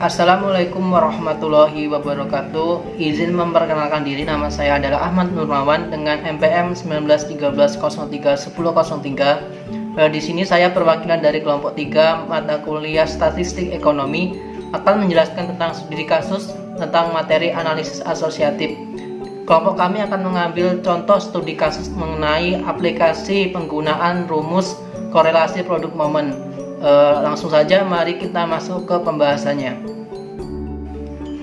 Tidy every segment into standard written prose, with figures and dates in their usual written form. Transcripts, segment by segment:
Assalamualaikum warahmatullahi wabarakatuh. Izin memperkenalkan diri, nama saya adalah Ahmad Nurmawan dengan NPM 1913031003. Di sini saya perwakilan dari kelompok 3 mata kuliah Statistik Ekonomi akan menjelaskan tentang studi kasus tentang materi analisis asosiatif. Kelompok kami akan mengambil contoh studi kasus mengenai aplikasi penggunaan rumus korelasi produk momen. Langsung saja mari kita masuk ke pembahasannya.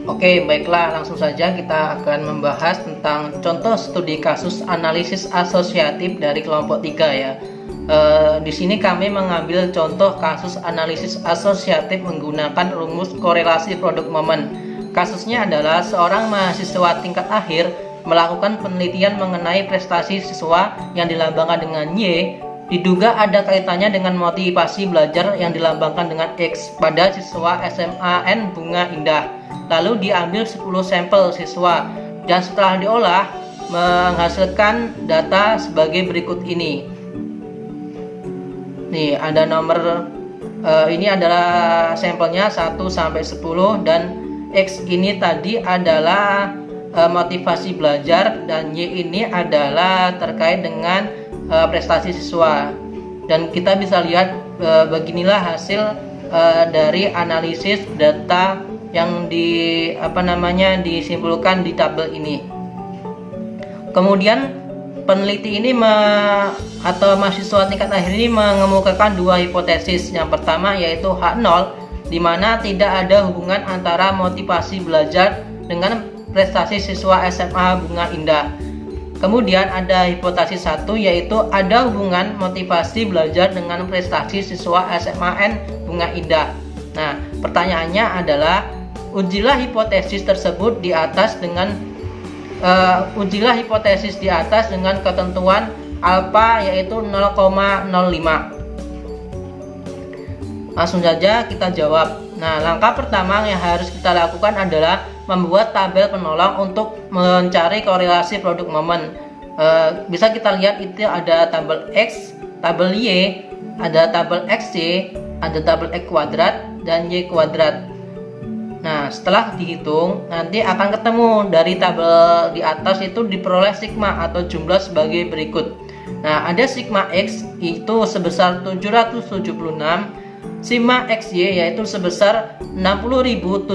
Oke, baiklah, langsung saja kita akan membahas tentang contoh studi kasus analisis asosiatif dari kelompok 3 ya. Di sini kami mengambil contoh kasus analisis asosiatif menggunakan rumus korelasi produk momen. Kasusnya adalah seorang mahasiswa tingkat akhir melakukan penelitian mengenai prestasi siswa yang dilambangkan dengan Y. Diduga ada kaitannya dengan motivasi belajar yang dilambangkan dengan X pada siswa SMA N Bunga Indah. Lalu diambil 10 sampel siswa dan setelah diolah menghasilkan data sebagai berikut ini. Nih, ada nomor ini adalah sampelnya 1 sampai 10 dan X ini tadi adalah motivasi belajar dan Y ini adalah terkait dengan prestasi siswa. Dan kita bisa lihat beginilah hasil dari analisis data yang disimpulkan di tabel ini. Kemudian peneliti ini atau mahasiswa tingkat akhir ini mengemukakan dua hipotesis. Yang pertama yaitu H0, di mana tidak ada hubungan antara motivasi belajar dengan prestasi siswa SMA Bunga Indah. Kemudian ada hipotesis 1 yaitu ada hubungan motivasi belajar dengan prestasi siswa SMAN Bunga Indah. Nah, pertanyaannya adalah ujilah hipotesis tersebut di atas dengan ketentuan alfa yaitu 0,05. Langsung saja kita jawab. Nah, langkah pertama yang harus kita lakukan adalah membuat tabel penolong untuk mencari korelasi produk momen. Bisa kita lihat itu ada tabel X, tabel Y, ada tabel XY, ada tabel X kuadrat dan Y kuadrat. Nah, setelah dihitung nanti akan ketemu dari tabel di atas itu diperoleh sigma atau jumlah sebagai berikut. Nah, ada sigma X itu sebesar 776, sigma XY yaitu sebesar 60.714,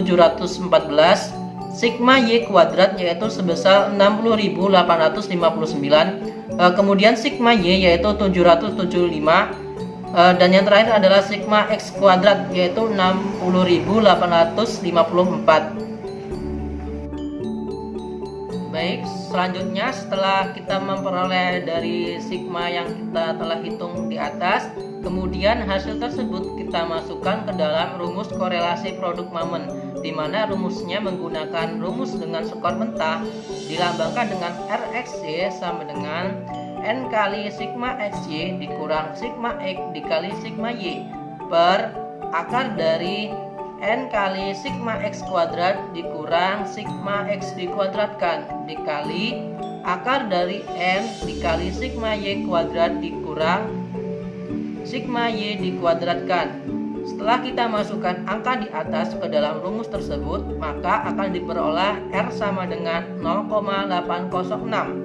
sigma Y kuadrat yaitu sebesar 60.859, kemudian sigma Y yaitu 775, dan yang terakhir adalah sigma X kuadrat yaitu 60.854. Baik, selanjutnya setelah kita memperoleh dari sigma yang kita telah hitung di atas, kemudian hasil tersebut kita masukkan ke dalam rumus korelasi produk momen, di mana rumusnya menggunakan rumus dengan skor mentah dilambangkan dengan RXY sama dengan N kali sigma XY dikurang sigma X dikali sigma Y per akar dari N kali sigma X kuadrat dikurang sigma X dikuadratkan dikali akar dari N dikali sigma Y kuadrat dikurang sigma Y dikuadratkan. Setelah kita masukkan angka di atas ke dalam rumus tersebut, maka akan diperoleh R sama dengan 0,806.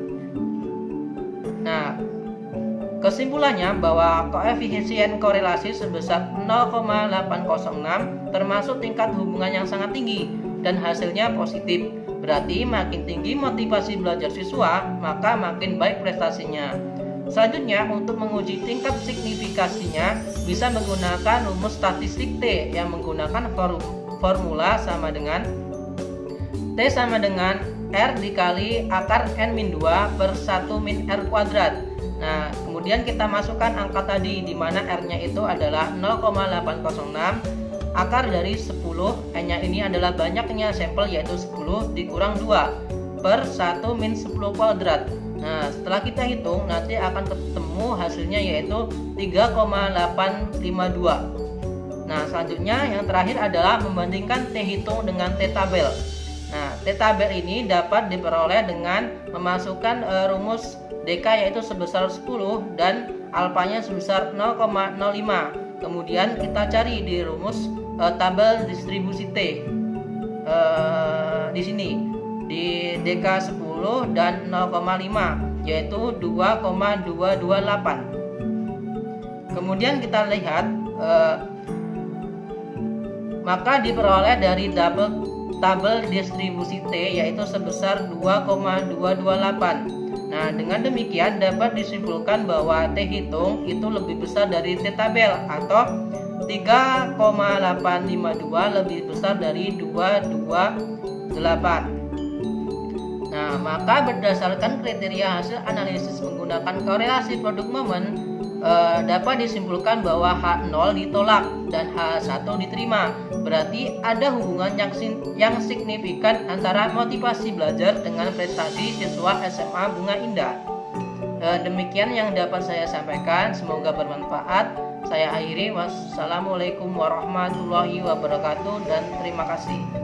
Nah, kesimpulannya bahwa koefisien korelasi sebesar 0,806 termasuk tingkat hubungan yang sangat tinggi dan hasilnya positif. Berarti makin tinggi motivasi belajar siswa, maka makin baik prestasinya. Selanjutnya, untuk menguji tingkat signifikasinya bisa menggunakan rumus statistik T yang menggunakan formula sama dengan T sama dengan R dikali akar N-2 per 1 min R kuadrat. Nah, kemudian kita masukkan angka tadi di mana R-nya itu adalah 0,806, akar dari 10, N-nya ini adalah banyaknya sampel yaitu 10 dikurang 2 per 1 min 10 kuadrat. Nah, setelah kita hitung nanti akan ketemu hasilnya yaitu 3,852. Nah, selanjutnya yang terakhir adalah membandingkan T hitung dengan T tabel. Nah, T tabel ini dapat diperoleh dengan memasukkan rumus DK yaitu sebesar 10 dan alfanya sebesar 0,05. Kemudian kita cari di rumus tabel distribusi T. Di sini di DK10 dan 0,5 yaitu 2,228. Kemudian kita lihat maka diperoleh dari tabel distribusi T yaitu sebesar 2,228. Nah, dengan demikian dapat disimpulkan bahwa T hitung itu lebih besar dari T tabel atau 3,852 lebih besar dari 228. Nah, maka berdasarkan kriteria hasil analisis menggunakan korelasi produk momen dapat disimpulkan bahwa H0 ditolak dan H1 diterima. Berarti ada hubungan yang signifikan antara motivasi belajar dengan prestasi siswa SMA Bunga Indah. Demikian yang dapat saya sampaikan, semoga bermanfaat. Saya akhiri, wassalamualaikum warahmatullahi wabarakatuh dan terima kasih.